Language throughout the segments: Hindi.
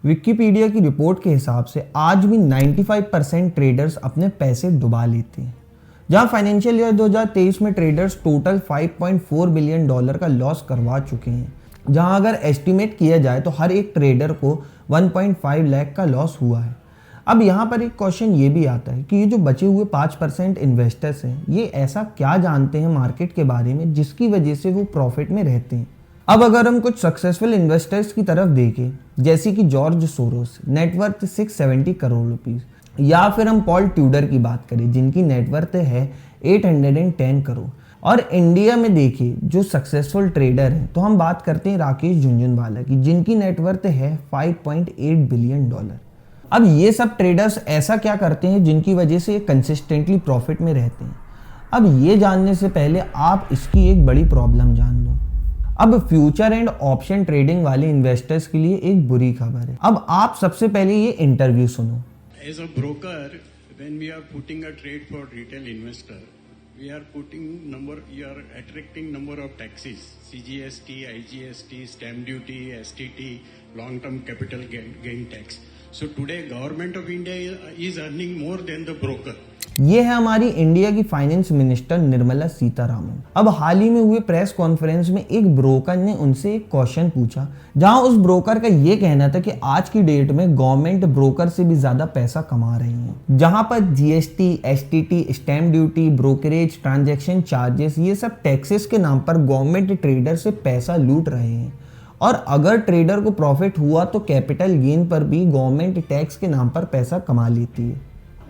विकिपीडिया की रिपोर्ट के हिसाब से आज भी 95% ट्रेडर्स अपने पैसे डुबा लेते हैं। जहां फाइनेंशियल ईयर 2023 में ट्रेडर्स टोटल $5.4 बिलियन का लॉस करवा चुके हैं, जहां अगर एस्टिमेट किया जाए तो हर एक ट्रेडर को 1.5 लाख का लॉस हुआ है। अब यहाँ पर एक क्वेश्चन ये भी आता है कि ये जो बचे हुए 5% इन्वेस्टर्स हैं, ये ऐसा क्या जानते हैं मार्केट के बारे में जिसकी वजह से वो प्रॉफिट में रहते हैं। अब अगर हम कुछ सक्सेसफुल इन्वेस्टर्स की तरफ देखें, जैसे कि George Soros, net worth 670 crore rupees, या फिर हम पॉल ट्यूडर की बात करें जिनकी नेटवर्थ है 810 करोड़। और इंडिया में देखिए जो सक्सेसफुल ट्रेडर हैं, तो हम बात करते हैं राकेश झुनझुनवाला की, जिनकी नेटवर्थ है $5.8 बिलियन। अब ये सब ट्रेडर्स ऐसा क्या करते हैं जिनकी वजह से ये कंसिस्टेंटली प्रॉफिट में रहते हैं। अब ये जानने से पहले आप इसकी एक बड़ी प्रॉब्लम जान लो। अब फ्यूचर एंड ऑप्शन ट्रेडिंग वाले इन्वेस्टर्स के लिए एक बुरी खबर है। अब आप सबसे पहले ये इंटरव्यू सुनो। As a broker, when we are putting a trade for retail investor, we are attracting number of taxes, CGST, IGST, stamp duty, STT, long-term capital gain tax. So today government of India is earning more than the broker. ये है हमारी इंडिया की फाइनेंस मिनिस्टर निर्मला सीतारामन। अब हाल ही में हुए प्रेस कॉन्फ्रेंस में एक ब्रोकर ने उनसे एक क्वेश्चन पूछा, जहां उस ब्रोकर का ये कहना था कि आज की डेट में गवर्नमेंट ब्रोकर से भी ज्यादा पैसा कमा रही है, जहां पर GST, STT, stamp duty, brokerage, transaction charges, ये सब टैक्सेस के नाम पर गवर्नमेंट ट्रेडर से पैसा लूट रहे हैं। और अगर ट्रेडर को प्रॉफिट हुआ तो कैपिटल गेन पर भी गवर्नमेंट टैक्स के नाम पर पैसा कमा लेती है।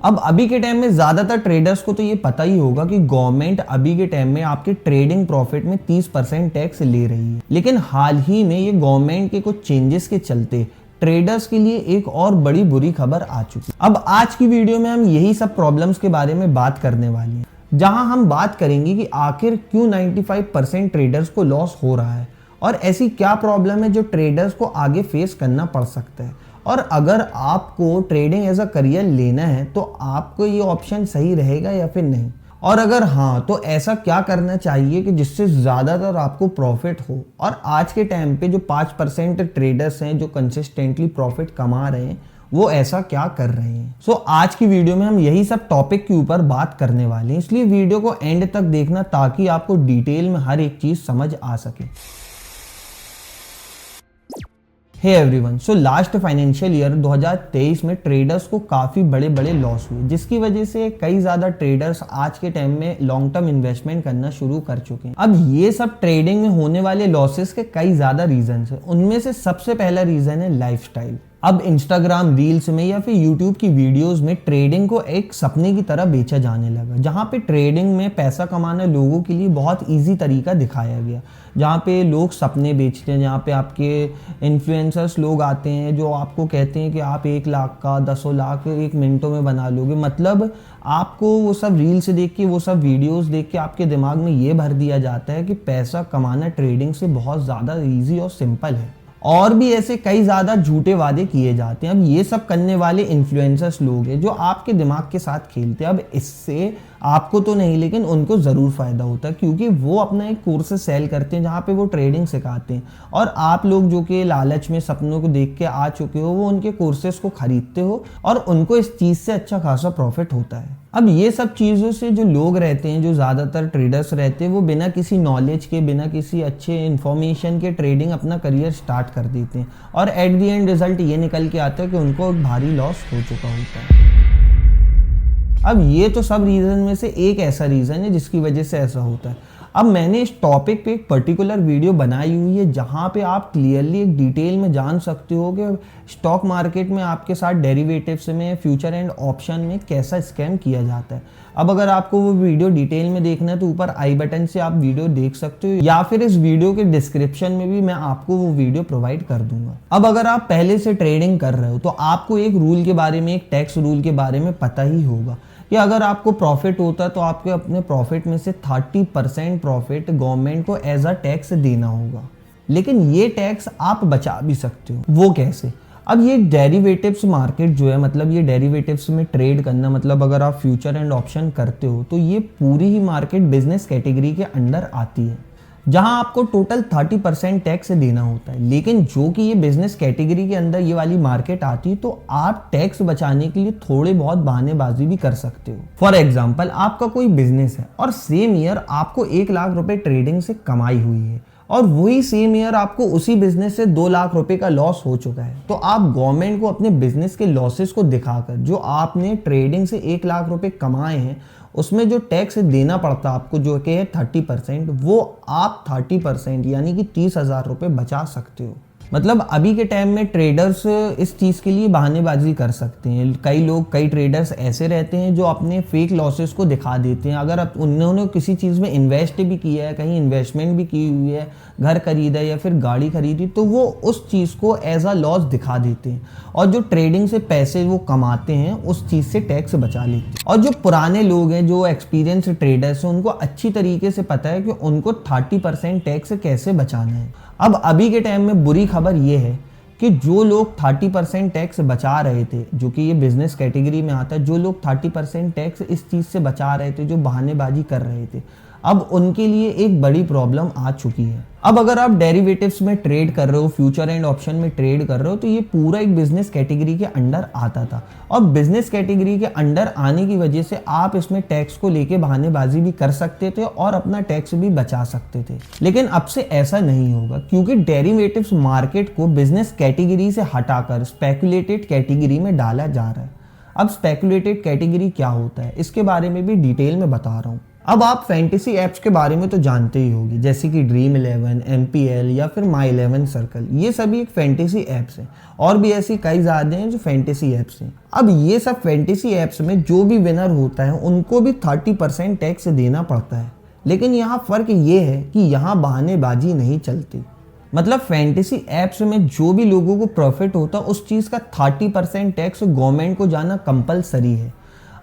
अब अभी के टाइम में ज़्यादातर ट्रेडर्स को तो ये पता ही होगा कि गवर्नमेंट अभी के टाइम में आपके ट्रेडिंग प्रॉफिट में 30% टैक्स ले रही है। लेकिन हाल ही में ये गवर्नमेंट के कुछ चेंजेस के चलते ट्रेडर्स के लिए एक और बड़ी बुरी खबर आ चुकी है। अब आज की वीडियो में हम यही सब प्रॉब्लम्स के बारे में बात करने वाले हैं, जहां हम बात करेंगे कि आखिर क्यों 95% ट्रेडर्स को लॉस हो रहा है और ऐसी क्या प्रॉब्लम है जो ट्रेडर्स को आगे फेस करना पड़ सकता है। और अगर आपको ट्रेडिंग एज अ करियर लेना है तो आपको ये ऑप्शन सही रहेगा या फिर नहीं, और अगर हाँ तो ऐसा क्या करना चाहिए कि जिससे ज़्यादातर आपको प्रॉफिट हो। और आज के टाइम पे जो 5% ट्रेडर्स हैं जो कंसिस्टेंटली प्रॉफिट कमा रहे हैं, वो ऐसा क्या कर रहे हैं। सो आज की वीडियो में हम यही सब टॉपिक के ऊपर बात करने वाले हैं, इसलिए वीडियो को एंड तक देखना ताकि आपको डिटेल में हर एक चीज़ समझ आ सके। Hey everyone, so last financial year 2023 में ट्रेडर्स को काफ़ी बड़े बड़े लॉस हुए, जिसकी वजह से कई ज़्यादा ट्रेडर्स आज के टाइम में लॉन्ग टर्म इन्वेस्टमेंट करना शुरू कर चुके हैं। अब ये सब ट्रेडिंग में होने वाले लॉसेस के कई ज़्यादा रीजंस हैं। उनमें से सबसे पहला रीज़न है लाइफस्टाइल। अब इंस्टाग्राम रील्स में या फिर यूट्यूब की वीडियोस में ट्रेडिंग को एक सपने की तरह बेचा जाने लगा, जहाँ पे ट्रेडिंग में पैसा कमाना लोगों के लिए बहुत इजी तरीका दिखाया गया, जहाँ पे लोग सपने बेचते हैं, जहाँ पे आपके इन्फ्लुएंसर्स लोग आते हैं जो आपको कहते हैं कि आप 1 लाख का 10 लाख 1 मिनटों में बना लोगे। मतलब आपको वो सब रील्स देख के, वो सब वीडियोस देख के आपके दिमाग में ये भर दिया जाता है कि पैसा कमाना ट्रेडिंग से बहुत ज़्यादा ईजी और सिंपल है। और भी ऐसे कई ज़्यादा झूठे वादे किए जाते हैं। अब ये सब करने वाले इन्फ्लुएंसर्स लोग हैं जो आपके दिमाग के साथ खेलते हैं। अब इससे आपको तो नहीं, लेकिन उनको ज़रूर फ़ायदा होता है, क्योंकि वो अपना एक कोर्स सेल करते हैं जहाँ पे वो ट्रेडिंग सिखाते हैं, और आप लोग जो कि लालच में सपनों को देख के आ चुके हो, वो उनके कोर्सेज को खरीदते हो और उनको इस चीज़ से अच्छा खासा प्रॉफिट होता है। अब ये सब चीज़ों से जो लोग रहते हैं, जो ज़्यादातर ट्रेडर्स रहते हैं, वो बिना किसी नॉलेज के, बिना किसी अच्छे इन्फॉर्मेशन के ट्रेडिंग अपना करियर स्टार्ट कर देते हैं, और एट दी एंड रिजल्ट ये निकल के आता है कि उनको एक भारी लॉस हो चुका होता है। अब ये तो सब रीज़न में से एक ऐसा रीज़न है जिसकी वजह से ऐसा होता है। अब मैंने इस टॉपिक पे एक पर्टिकुलर वीडियो बनाई हुई है जहाँ पे आप क्लियरली एक डिटेल में जान सकते हो कि स्टॉक मार्केट में आपके साथ डेरिवेटिव्स में, फ्यूचर एंड ऑप्शन में कैसा स्कैम किया जाता है। अब अगर आपको वो वीडियो डिटेल में देखना है तो ऊपर आई बटन से आप वीडियो देख सकते हो, या फिर इस वीडियो के डिस्क्रिप्शन में भी मैं आपको वो वीडियो प्रोवाइड कर दूंगा। अब अगर आप पहले से ट्रेडिंग कर रहे हो तो आपको एक रूल के बारे में, एक टैक्स रूल के बारे में पता ही होगा कि अगर आपको प्रॉफिट होता है तो आपको अपने प्रॉफिट में से 30% प्रॉफिट गवर्नमेंट को एज अ टैक्स देना होगा। लेकिन ये टैक्स आप बचा भी सकते हो। वो कैसे? अब ये डेरिवेटिव्स मार्केट जो है, मतलब ये डेरिवेटिव्स में ट्रेड करना, मतलब अगर आप फ्यूचर एंड ऑप्शन करते हो तो ये पूरी ही मार्केट बिजनेस कैटेगरी के अंडर आती है, जहां आपको टोटल 30% टैक्स देना होता है। लेकिन जो कि ये बिजनेस कैटेगरी के अंदर ये वाली मार्केट आती है, तो आप टैक्स बचाने के लिए थोड़े बहुत बहानेबाजी भी कर सकते हो। फॉर एग्जाम्पल, आपका कोई बिजनेस है और सेम ईयर आपको 1 लाख रुपए ट्रेडिंग से कमाई हुई है और वही सेम ईयर आपको उसी बिजनेस से 2 लाख रुपए का लॉस हो चुका है, तो आप गवर्नमेंट को अपने बिजनेस के लॉसेस को दिखाकर जो आपने ट्रेडिंग से 1 लाख रुपए कमाए हैं उसमें जो टैक्स देना पड़ता आपको जो कि है 30%, वो आप 30% यानी कि 30,000 रुपये बचा सकते हो। मतलब अभी के टाइम में ट्रेडर्स इस चीज़ के लिए बहानेबाजी कर सकते हैं। कई ट्रेडर्स ऐसे रहते हैं जो अपने फेक लॉसेस को दिखा देते हैं। अगर उन्होंने किसी चीज़ में इन्वेस्ट भी किया है, कहीं इन्वेस्टमेंट भी की हुई है, घर खरीदा या फिर गाड़ी खरीदी, तो वो उस चीज़ को एज अ लॉस दिखा देते हैं और जो ट्रेडिंग से पैसे वो कमाते हैं उस चीज़ से टैक्स बचा लेते हैं। और जो पुराने लोग हैं, जो एक्सपीरियंस ट्रेडर्स हैं, उनको अच्छी तरीके से पता है कि उनको 30% टैक्स कैसे बचाना है। अब अभी के टाइम में बुरी खबर ये है कि जो लोग 30% टैक्स बचा रहे थे, जो कि ये बिजनेस कैटेगरी में आता है, जो लोग 30% टैक्स इस चीज़ से बचा रहे थे, जो बहानेबाजी कर रहे थे, अब उनके लिए एक बड़ी प्रॉब्लम आ चुकी है। अब अगर आप डेरिवेटिव्स में ट्रेड कर रहे हो, फ्यूचर एंड ऑप्शन में ट्रेड कर रहे हो, तो ये पूरा एक बिजनेस कैटेगरी के अंडर आता था और बिजनेस कैटेगरी के अंडर आने की वजह से आप इसमें टैक्स को लेके बहानेबाजी भी कर सकते थे और अपना टैक्स भी बचा सकते थे। लेकिन अब से ऐसा नहीं होगा, क्योंकि डेरिवेटिव्स मार्केट को बिजनेस कैटेगरी से हटाकर स्पेकुलेटेड कैटेगरी में डाला जा रहा है। अब स्पेकुलेटेड कैटेगरी क्या होता है, इसके बारे में भी डिटेल में बता रहा हूँ। अब आप फैंटेसी ऐप्स के बारे में तो जानते ही होंगे, जैसे कि ड्रीम 11, MPL या फिर माई 11 सर्कल, ये सभी एक फैंटेसी ऐप्स हैं और भी ऐसी कई ज़्यादा हैं जो फैंटेसी ऐप्स हैं। अब ये सब फैंटेसी ऐप्स में जो भी विनर होता है उनको भी 30% टैक्स देना पड़ता है। लेकिन यहाँ फ़र्क ये है कि यहाँ बहानेबाजी नहीं चलती। मतलब फैंटेसी ऐप्स में जो भी लोगों को प्रॉफिट होता है उस चीज़ का 30% टैक्स गवर्नमेंट को जाना कंपलसरी है।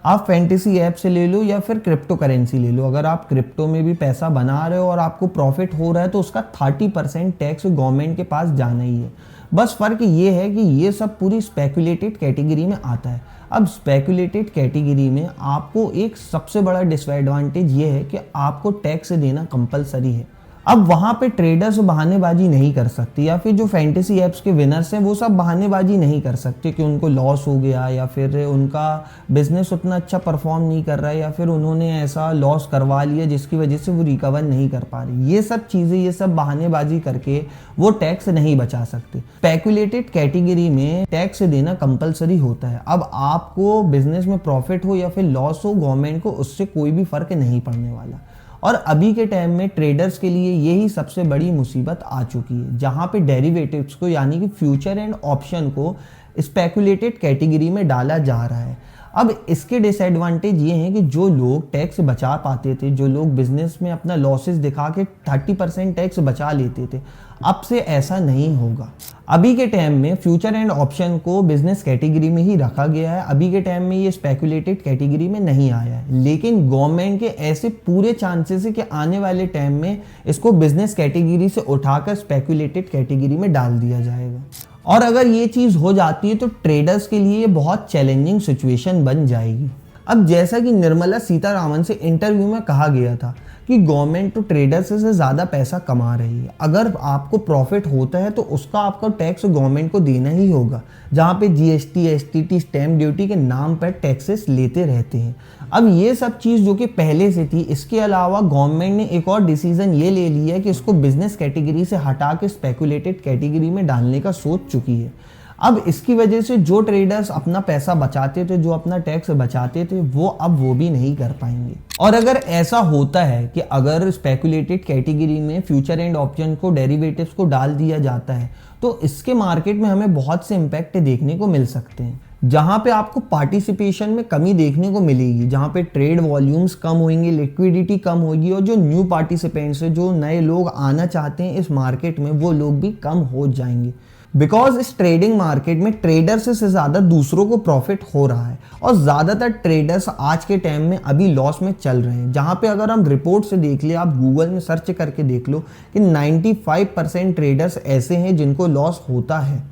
आप फैंटेसी ऐप से ले लो या फिर क्रिप्टो करेंसी ले लो, अगर आप क्रिप्टो में भी पैसा बना रहे हो और आपको प्रॉफिट हो रहा है तो उसका 30% टैक्स गवर्नमेंट के पास जाना ही है। बस फ़र्क ये है कि ये सब पूरी स्पेकुलेटेड कैटेगरी में आता है। अब स्पेकुलेटेड कैटेगरी में आपको एक सबसे बड़ा डिसएडवांटेज ये है कि आपको टैक्स देना कंपलसरी है। अब वहाँ पे ट्रेडर्स बहानेबाजी नहीं कर सकते, या फिर जो फैंटेसी ऐप्स के विनर्स हैं वो सब बहानेबाजी नहीं कर सकते कि उनको लॉस हो गया या फिर उनका बिजनेस उतना अच्छा परफॉर्म नहीं कर रहा है या फिर उन्होंने ऐसा लॉस करवा लिया जिसकी वजह से वो रिकवर नहीं कर पा रहे। ये सब चीज़ें, ये सब बहानेबाजी करके वो टैक्स नहीं बचा सकते। स्पेकुलेटेड कैटेगरी में टैक्स देना कंपलसरी होता है। अब आपको बिजनेस में प्रॉफिट हो या फिर लॉस हो, गवर्नमेंट को उससे कोई भी फर्क नहीं पड़ने वाला। और अभी के टाइम में ट्रेडर्स के लिए यही सबसे बड़ी मुसीबत आ चुकी है, जहां पे डेरिवेटिव्स को यानी कि फ्यूचर एंड ऑप्शन को स्पेकुलेटेड कैटेगरी में डाला जा रहा है। अब इसके डिसएडवांटेज ये हैं कि जो लोग टैक्स बचा पाते थे, जो लोग बिजनेस में अपना लॉसेस दिखा के 30% टैक्स बचा लेते थे, अब से ऐसा नहीं होगा। अभी के टाइम में फ्यूचर एंड ऑप्शन को बिजनेस कैटेगरी में ही रखा गया है। अभी के टाइम में ये स्पेकुलेटेड कैटेगरी में नहीं आया है, लेकिन गवर्नमेंट के ऐसे पूरे चांसेस है कि आने वाले टाइम में इसको बिजनेस कैटेगरी से उठाकर स्पेकुलेटेड कैटेगरी में डाल दिया जाएगा। और अगर ये चीज़ हो जाती है तो ट्रेडर्स के लिए ये बहुत चैलेंजिंग सिचुएशन बन जाएगी। अब जैसा कि निर्मला सीतारामन से इंटरव्यू में कहा गया था कि गवर्नमेंट तो ट्रेडर्स से ज़्यादा पैसा कमा रही है, अगर आपको प्रॉफिट होता है तो उसका आपका टैक्स गवर्नमेंट को देना ही होगा, जहाँ पे GST, STT, स्टैम्प ड्यूटी के नाम पर टैक्सेस लेते रहते हैं। अब ये सब चीज़ जो कि पहले से थी, इसके अलावा गवर्नमेंट ने एक और डिसीजन ये ले लिया है कि इसको बिजनेस कैटेगरी से हटा के स्पेकुलेटेड कैटेगरी में डालने का सोच चुकी है। अब इसकी वजह से जो ट्रेडर्स अपना पैसा बचाते थे, जो अपना टैक्स बचाते थे, वो अब वो भी नहीं कर पाएंगे। और अगर ऐसा होता है कि अगर स्पेकुलेटेड कैटेगरी में फ्यूचर एंड ऑप्शन को, डेरिवेटिव्स को डाल दिया जाता है, तो इसके मार्केट में हमें बहुत से इम्पैक्ट देखने को मिल सकते हैं, जहां पे आपको पार्टिसिपेशन में कमी देखने को मिलेगी, जहां पे ट्रेड वॉल्यूम्स कम होंगे, लिक्विडिटी कम होगी और जो न्यू पार्टिसिपेंट्स हैं, जो नए लोग आना चाहते हैं इस मार्केट में, वो लोग भी कम हो जाएंगे। बिकॉज इस ट्रेडिंग मार्केट में ट्रेडर्स से ज़्यादा दूसरों को प्रॉफिट हो रहा है और ज़्यादातर ट्रेडर्स आज के टाइम में अभी लॉस में चल रहे हैं। जहाँ पे अगर हम रिपोर्ट से देख ले, आप गूगल में सर्च करके देख लो कि 95% ट्रेडर्स ऐसे हैं जिनको लॉस होता है।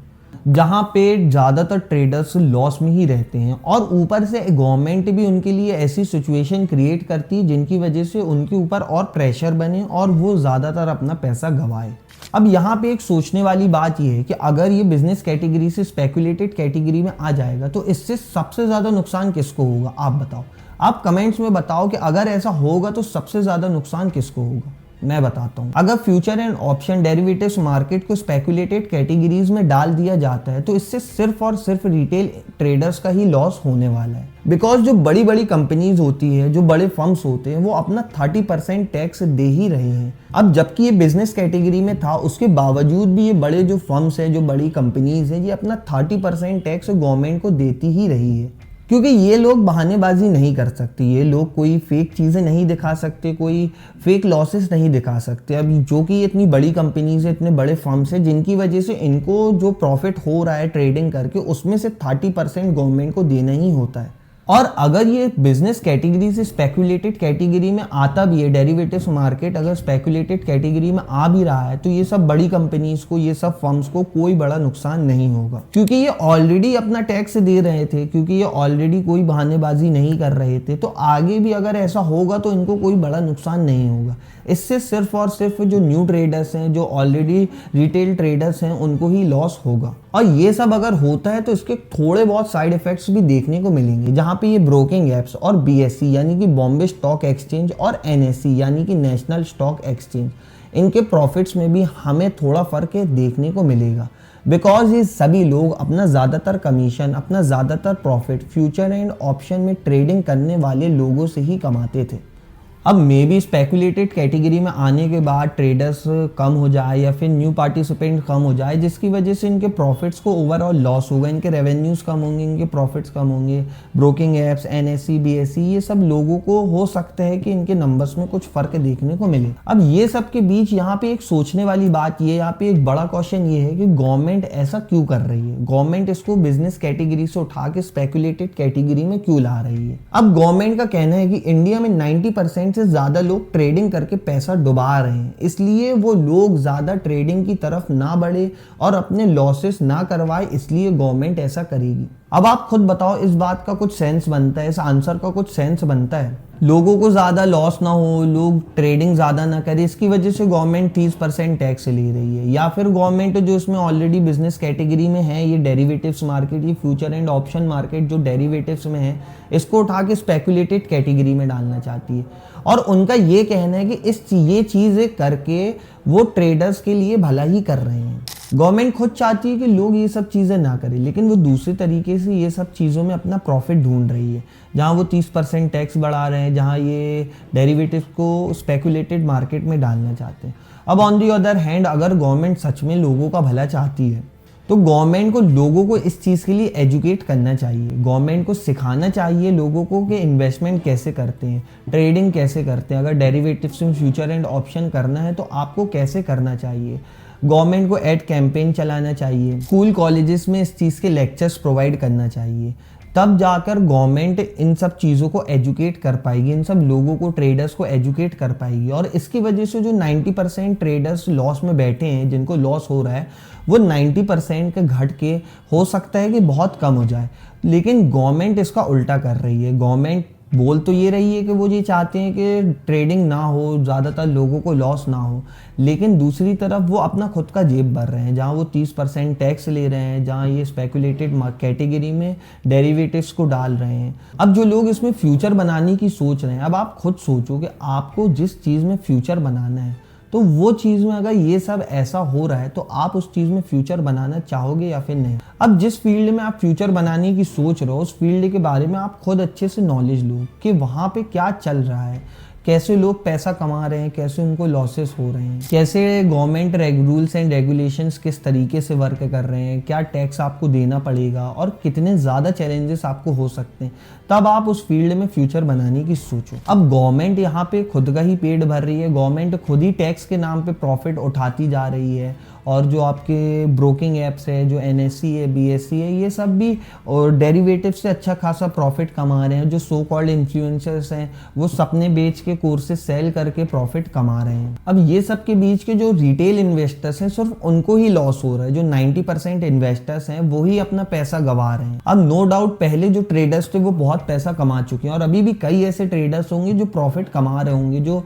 जहां पे ज़्यादातर ट्रेडर्स लॉस में ही रहते हैं और ऊपर से गवर्नमेंट भी उनके लिए ऐसी सिचुएशन क्रिएट करती है जिनकी वजह से उनके ऊपर और प्रेशर बने और वो ज़्यादातर अपना पैसा गंवाए। अब यहाँ पे एक सोचने वाली बात यह है कि अगर ये बिजनेस कैटेगरी से स्पेकुलेटेड कैटेगरी में आ जाएगा तो इससे सबसे ज़्यादा नुकसान किसको होगा, आप बताओ। आप कमेंट्स में बताओ कि अगर ऐसा होगा तो सबसे ज़्यादा नुकसान किसको होगा। मैं बताता हूँ। अगर future and option derivatives market को स्पेकुलेटेड कैटेगरीज में डाल दिया जाता है तो इससे सिर्फ और सिर्फ रिटेल ट्रेडर्स का ही लॉस होने वाला है। बिकॉज जो बड़ी बड़ी कंपनीज होती है, जो बड़े फर्म्स होते हैं, वो अपना 30% टैक्स दे ही रहे हैं। अब जबकि ये बिजनेस कैटेगरी में था उसके बावजूद भी ये बड़े जो फर्म्स हैं, जो बड़ी कंपनीज हैं, ये अपना 30% टैक्स गवर्नमेंट को देती ही रही है। क्योंकि ये लोग बहानेबाजी नहीं कर सकते, ये लोग कोई फेक चीज़ें नहीं दिखा सकते, कोई फेक लॉसेस नहीं दिखा सकते। अब जो कि इतनी बड़ी कंपनीज है, इतने बड़े फर्म्स हैं, जिनकी वजह से इनको जो प्रॉफिट हो रहा है ट्रेडिंग करके उसमें से 30% गवर्नमेंट को देना ही होता है। और अगर ये बिजनेस कैटेगरी से स्पेकुलेटेड कैटेगरी में आता भी है, डेरिवेटिव्स मार्केट अगर स्पेकुलेटेड कैटेगरी में आ भी रहा है, तो ये सब बड़ी कंपनीज को, ये सब फर्म्स को कोई बड़ा नुकसान नहीं होगा, क्योंकि ये ऑलरेडी अपना टैक्स दे रहे थे, क्योंकि ये ऑलरेडी कोई बहानेबाजी नहीं कर रहे थे। तो आगे भी अगर ऐसा होगा तो इनको कोई बड़ा नुकसान नहीं होगा। इससे सिर्फ और सिर्फ जो न्यू ट्रेडर्स हैं, जो ऑलरेडी रिटेल ट्रेडर्स हैं, उनको ही लॉस होगा। और ये सब अगर होता है तो इसके थोड़े बहुत साइड इफेक्ट्स भी देखने को मिलेंगे, जहां पे ये ब्रोकिंग एप्स और बीएससी यानी कि बॉम्बे स्टॉक एक्सचेंज और एनएससी यानी कि नेशनल स्टॉक एक्सचेंज, इनके प्रॉफिट्स में भी हमें थोड़ा फर्क देखने को मिलेगा। बिकॉज ये सभी लोग अपना ज़्यादातर कमीशन, अपना ज़्यादातर प्रॉफिट फ्यूचर एंड ऑप्शन में ट्रेडिंग करने वाले लोगों से ही कमाते थे। अब मे बी स्पेकुलेटेड कैटेगरी में आने के बाद ट्रेडर्स कम हो जाए या फिर न्यू पार्टिसिपेंट कम हो जाए, जिसकी वजह से इनके प्रॉफिट्स को ओवरऑल लॉस होगा, इनके रेवेन्यूज़ कम होंगे, इनके प्रॉफिट्स कम होंगे। ब्रोकिंग एप्स, एनएससी, बीएससी, ये सब लोगों को हो सकता है कि इनके नंबर्स में कुछ फ़र्क देखने को मिले। अब ये सब के बीच यहाँ पे एक सोचने वाली बात ये, यहाँ पे एक बड़ा क्वेश्चन ये है कि गवर्नमेंट ऐसा क्यों कर रही है। गवर्नमेंट इसको बिजनेस कैटेगरी से उठा के स्पेकुलेटेड कैटेगरी में क्यों ला रही है। अब गवर्नमेंट का कहना है कि इंडिया में 90% से ज्यादा लोग ट्रेडिंग करके पैसा डुबा रहे हैं, इसलिए वो लोग ज्यादा ट्रेडिंग की तरफ ना बढ़े और अपने लॉसेस ना करवाए, इसलिए गवर्नमेंट ऐसा करेगी। अब आप खुद बताओ, इस बात का कुछ सेंस बनता है, इस आंसर का कुछ सेंस बनता है। लोगों को ज़्यादा लॉस ना हो, लोग ट्रेडिंग ज़्यादा ना करें, इसकी वजह से गवर्नमेंट 30% टैक्स ले रही है। या फिर गवर्नमेंट जो इसमें ऑलरेडी बिजनेस कैटेगरी में है, ये डेरिवेटिव्स मार्केट, ये फ्यूचर एंड ऑप्शन मार्केट जो डेरिवेटिव्स में है, इसको उठा के स्पेकुलेटेड कैटेगरी में डालना चाहती है। और उनका ये कहना है कि ये चीज़ें करके वो ट्रेडर्स के लिए भला ही कर रहे हैं। गवर्नमेंट खुद चाहती है कि लोग ये सब चीज़ें ना करें, लेकिन वो दूसरे तरीके से ये सब चीज़ों में अपना प्रॉफिट ढूंढ रही है। जहाँ वो 30% टैक्स बढ़ा रहे हैं, जहाँ ये डेरिवेटिव्स को स्पेकुलेटेड मार्केट में डालना चाहते हैं। अब ऑन दी अदर हैंड, अगर गवर्नमेंट सच में लोगों का भला चाहती है तो गवर्नमेंट को लोगों को इस चीज़ के लिए एजुकेट करना चाहिए। गवर्नमेंट को सिखाना चाहिए लोगों को कि इन्वेस्टमेंट कैसे करते हैं, ट्रेडिंग कैसे करते हैं। अगर डेरिवेटिव्स में फ्यूचर एंड ऑप्शन करना है तो आपको कैसे करना चाहिए। गवर्नमेंट को एड कैंपेन चलाना चाहिए, स्कूल कॉलेजेस में इस चीज़ के लेक्चर्स प्रोवाइड करना चाहिए। तब जाकर गवर्नमेंट इन सब चीज़ों को एजुकेट कर पाएगी, इन सब लोगों को, ट्रेडर्स को एजुकेट कर पाएगी। और इसकी वजह से जो 90% ट्रेडर्स लॉस में बैठे हैं, जिनको लॉस हो रहा है, वो 90% के घट के हो सकता है कि बहुत कम हो जाए। लेकिन गवर्नमेंट इसका उल्टा कर रही है। गवर्नमेंट बोल तो ये रही है कि वो ये चाहते हैं कि ट्रेडिंग ना हो, ज़्यादातर लोगों को लॉस ना हो, लेकिन दूसरी तरफ वो अपना खुद का जेब भर रहे हैं। जहाँ वो 30% टैक्स ले रहे हैं, जहाँ ये स्पेकुलेटेड कैटेगरी में डेरिवेटिव्स को डाल रहे हैं। अब जो लोग इसमें फ्यूचर बनाने की सोच रहे हैं, अब आप खुद सोचो कि आपको जिस चीज़ में फ्यूचर बनाना है, तो वो चीज़ में अगर ये सब ऐसा हो रहा है तो आप उस चीज़ में फ्यूचर बनाना चाहोगे या फिर नहीं। अब जिस फील्ड में आप फ्यूचर बनाने की सोच रहे हो, उस फील्ड के बारे में आप खुद अच्छे से नॉलेज लो कि वहाँ पे क्या चल रहा है, कैसे लोग पैसा कमा रहे हैं, कैसे उनको लॉसेस हो रहे हैं, कैसे गवर्नमेंट रूल्स एंड रेगुलेशंस किस तरीके से वर्क कर रहे हैं, क्या टैक्स आपको देना पड़ेगा और कितने ज़्यादा चैलेंजेस आपको हो सकते हैं। तब आप उस फील्ड में फ्यूचर बनाने की सोचो। अब गवर्नमेंट यहाँ पे खुद का ही पेट भर रही है, गवर्नमेंट खुद ही टैक्स के नाम पे प्रॉफिट उठाती जा रही है और जो आपके ब्रोकिंग एप्स है, जो NSE है, BSE है, ये सब भी और डेरिवेटिव से अच्छा खासा प्रॉफिट कमा रहे हैं। जो सो कॉल्ड इन्फ्लुएंसर्स हैं वो सपने बेच के कोर्सेज सेल करके प्रॉफिट कमा रहे हैं। अब ये सब के बीच के जो रिटेल इन्वेस्टर्स हैं सिर्फ उनको ही लॉस हो रहा है। जो 90% इन्वेस्टर्स हैं वो ही अपना पैसा गंवा रहे हैं। अब नो डाउट पहले जो ट्रेडर्स थे वो बहुत पैसा कमा चुके हैं और अभी भी कई ऐसे ट्रेडर्स होंगे जो प्रॉफिट कमा रहे होंगे, जो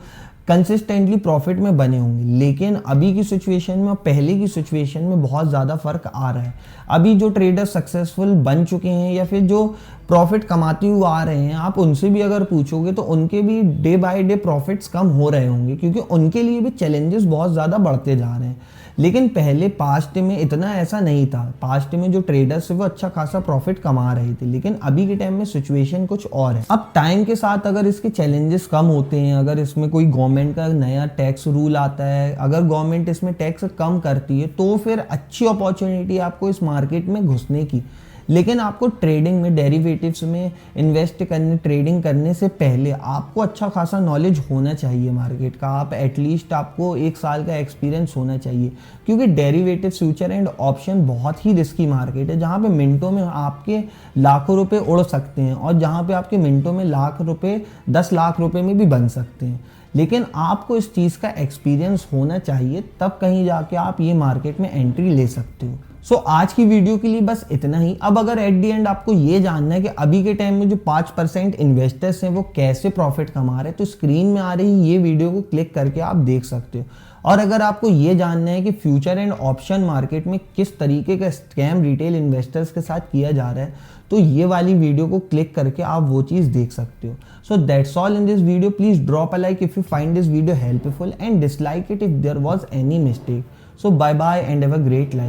कंसिस्टेंटली प्रॉफिट में बने होंगे। लेकिन अभी की सिचुएशन में और पहले की सिचुएशन में बहुत ज़्यादा फर्क आ रहा है। अभी जो ट्रेडर सक्सेसफुल बन चुके हैं या फिर जो प्रॉफिट कमाते हुए आ रहे हैं, आप उनसे भी अगर पूछोगे तो उनके भी डे बाय डे प्रॉफिट्स कम हो रहे होंगे, क्योंकि उनके लिए भी चैलेंजेस बहुत ज़्यादा बढ़ते जा रहे हैं। लेकिन पहले पास्ट में इतना ऐसा नहीं था। पास्ट में जो ट्रेडर्स थे वो अच्छा खासा प्रॉफिट कमा रहे थे, लेकिन अभी के टाइम में सिचुएशन कुछ और है। अब टाइम के साथ अगर इसके चैलेंजेस कम होते हैं, अगर इसमें कोई गवर्नमेंट का नया टैक्स रूल आता है, अगर गवर्नमेंट इसमें टैक्स कम करती है तो फिर अच्छी अपॉर्चुनिटी आपको इस मार्केट में घुसने की। लेकिन आपको ट्रेडिंग में, डेरिवेटिव्स में इन्वेस्ट करने, ट्रेडिंग करने से पहले आपको अच्छा खासा नॉलेज होना चाहिए मार्केट का। आप एटलीस्ट आपको 1 साल का एक्सपीरियंस होना चाहिए, क्योंकि डेरिवेटिव, फ्यूचर एंड ऑप्शन बहुत ही रिस्की मार्केट है, जहाँ पे मिनटों में आपके लाखों रुपए उड़ सकते हैं और जहाँ पे आपके मिनटों में लाख रुपए, 10 लाख रुपए में भी बन सकते हैं। लेकिन आपको इस चीज़ का एक्सपीरियंस होना चाहिए, तब कहीं जाके आप ये मार्केट में एंट्री ले सकते हो। सो आज की वीडियो के लिए बस इतना ही। अब अगर एट दी एंड आपको ये जानना है कि अभी के टाइम में जो 5% इन्वेस्टर्स हैं वो कैसे प्रॉफिट कमा रहे हैं, तो स्क्रीन में आ रही ये वीडियो को क्लिक करके आप देख सकते हो। और अगर आपको ये जानना है कि फ्यूचर एंड ऑप्शन मार्केट में किस तरीके का स्कैम रिटेल इन्वेस्टर्स के साथ किया जा रहा है, तो ये वाली वीडियो को क्लिक करके आप वो चीज़ देख सकते हो। So that's all in this video. Please drop a like if you find this video helpful and dislike it if there was any mistake. So bye bye and have a great life.